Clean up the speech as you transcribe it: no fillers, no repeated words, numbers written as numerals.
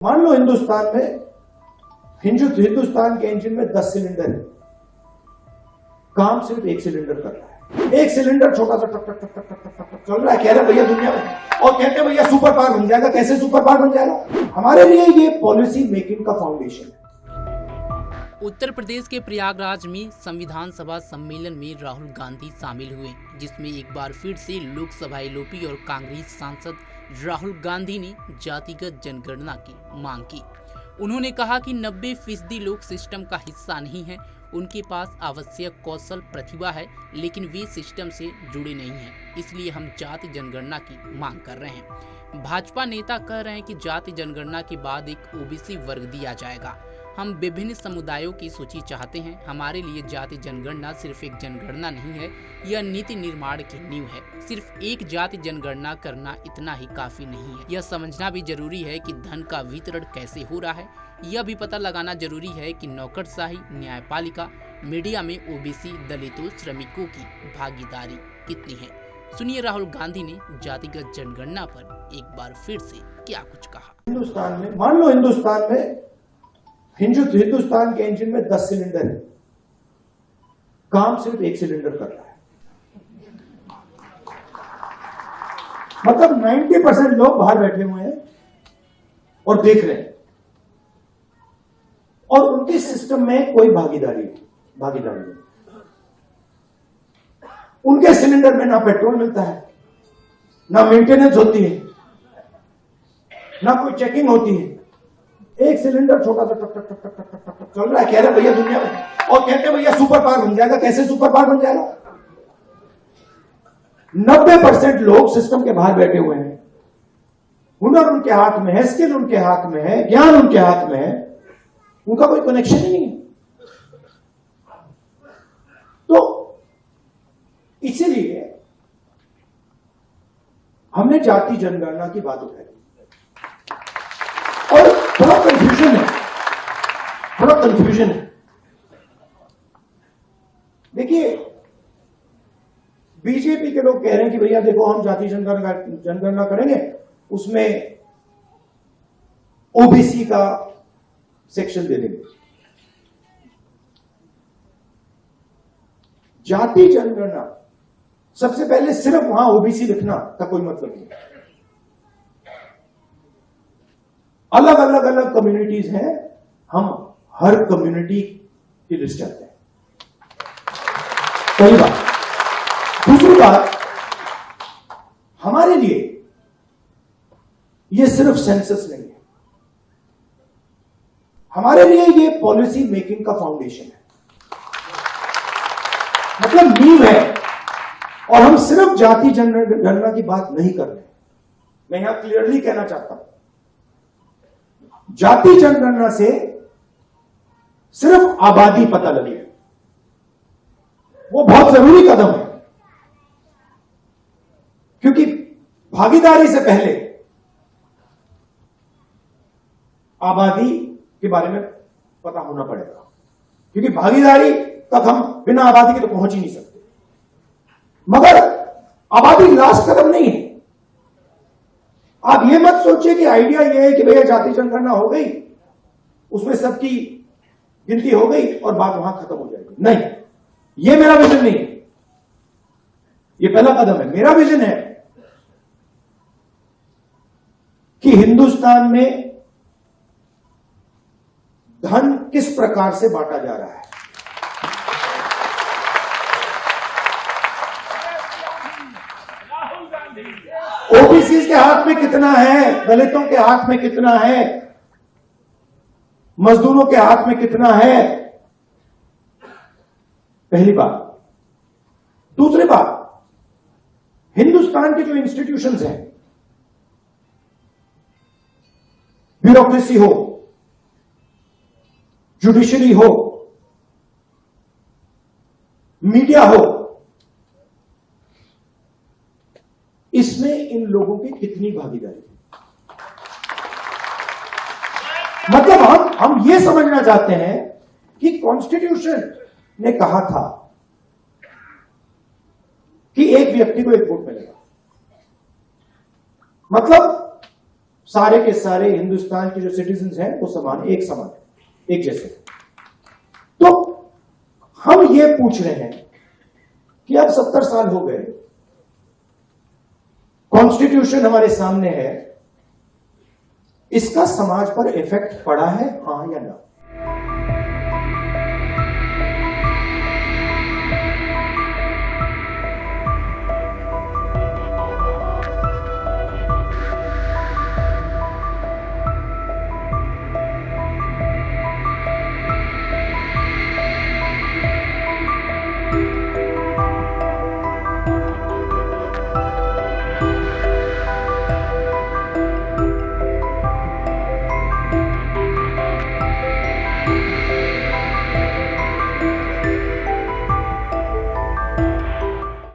मान लो हिंदुस्तान के इंजन में 10 सिलेंडर है, काम सिर्फ एक सिलेंडर कर रहा है। एक सिलेंडर छोटा सा टक टक टक टक टक टक टक चल रहा है। कह रहे भैया दुनिया में, और कहते हैं भैया सुपर पावर बन जाएगा। कैसे सुपर पावर बन जाएगा? हमारे लिए ये पॉलिसी मेकिंग का फाउंडेशन है। उत्तर प्रदेश के प्रयागराज में संविधान सभा सम्मेलन में राहुल गांधी शामिल हुए, जिसमें एक बार फिर से लोकसभा एलओपी और कांग्रेस सांसद राहुल गांधी ने जातिगत जनगणना की मांग की। उन्होंने कहा कि 90% लोग सिस्टम का हिस्सा नहीं हैं, उनके पास आवश्यक कौशल प्रतिभा है, लेकिन वे सिस्टम से जुड़े नहीं हैं, इसलिए हम जाति जनगणना की मांग कर रहे हैं। भाजपा नेता कह रहे हैं कि जाति जनगणना के बाद एक ओबीसी वर्ग दिया जाएगा। हम विभिन्न समुदायों की सूची चाहते हैं। हमारे लिए जाति जनगणना सिर्फ एक जनगणना नहीं है, यह नीति निर्माण की नींव है। सिर्फ एक जाति जनगणना करना इतना ही काफी नहीं है, यह समझना भी जरूरी है कि धन का वितरण कैसे हो रहा है। यह भी पता लगाना जरूरी है कि नौकरशाही, न्यायपालिका, मीडिया में ओबीसी, दलितों, श्रमिकों की भागीदारी कितनी है। सुनिए राहुल गांधी ने जातिगत जनगणना पर एक बार फिर से क्या कुछ कहा। हिंदुस्तान में, मान लो हिंदुस्तान के इंजन में 10 सिलेंडर है, काम सिर्फ एक सिलेंडर कर रहा है। मतलब 90% लोग बाहर बैठे हुए हैं और देख रहे हैं, और उनके सिस्टम में कोई भागीदारी नहीं। उनके सिलेंडर में ना पेट्रोल मिलता है, ना मेंटेनेंस होती है, ना कोई चेकिंग होती है। एक सिलेंडर छोटा सा टक टक टक टक टक टक टक चल रहा है। कह रहे भैया दुनिया में, और कहते हैं भैया सुपर पावर बन जाएगा। कैसे सुपर पावर बन जाएगा? 90% लोग सिस्टम के बाहर बैठे हुए हैं। हुनर उनके हाथ में है, स्किल उनके हाथ में है, ज्ञान उनके हाथ में है, उनका कोई कनेक्शन ही नहीं है। तो इसीलिए हमने जाति जनगणना की बात उठाई, और थोड़ा कंफ्यूजन है। देखिए, बीजेपी के लोग कह रहे हैं कि भैया देखो, हम जाति जनगणना करेंगे, उसमें ओबीसी का सेक्शन दे देंगे। जाति जनगणना सबसे पहले सिर्फ वहां ओबीसी लिखना का कोई मतलब नहीं। अलग अलग कम्युनिटीज हैं, हम हर कम्युनिटी की लिस्ट चाहते हैं। पहली बात। दूसरी बात, हमारे लिए यह सिर्फ सेंसस नहीं है, हमारे लिए यह पॉलिसी मेकिंग का फाउंडेशन है। मतलब नींव है, और हम सिर्फ जाति जनगणना की बात नहीं कर रहे। मैं यहां क्लियरली कहना चाहता हूं, जाति जनगणना से सिर्फ आबादी पता लगे, वो बहुत जरूरी कदम है, क्योंकि भागीदारी से पहले आबादी के बारे में पता होना पड़ेगा, क्योंकि भागीदारी तक हम बिना आबादी के तो पहुंच ही नहीं सकते। मगर आबादी लास्ट कदम नहीं है। आप ये मत सोचिए कि आइडिया ये है कि भैया जाति जनगणना हो गई, उसमें सबकी गिनती हो गई और बात वहां खत्म हो जाएगी। नहीं, ये मेरा विजन नहीं है। ये पहला कदम है। मेरा विजन है कि हिंदुस्तान में धन किस प्रकार से बांटा जा रहा है। ओबीसी के हाथ में कितना है, दलितों के हाथ में कितना है, मजदूरों के हाथ में कितना है, पहली बात। दूसरी बात, हिंदुस्तान के जो इंस्टीट्यूशंस हैं, ब्यूरोक्रेसी हो, जुडिशरी हो, मीडिया हो, इसमें इन लोगों की कितनी भागीदारी है? मतलब हम ये समझना चाहते हैं कि कॉन्स्टिट्यूशन ने कहा था कि एक व्यक्ति को एक वोट मिलेगा। मतलब सारे के सारे हिंदुस्तान के जो सिटीजन्स हैं वो समान, एक जैसे। तो हम ये पूछ रहे हैं कि अब 70 साल हो गए, कॉन्स्टिट्यूशन हमारे सामने है, इसका समाज पर इफेक्ट पड़ा है, हाँ या ना?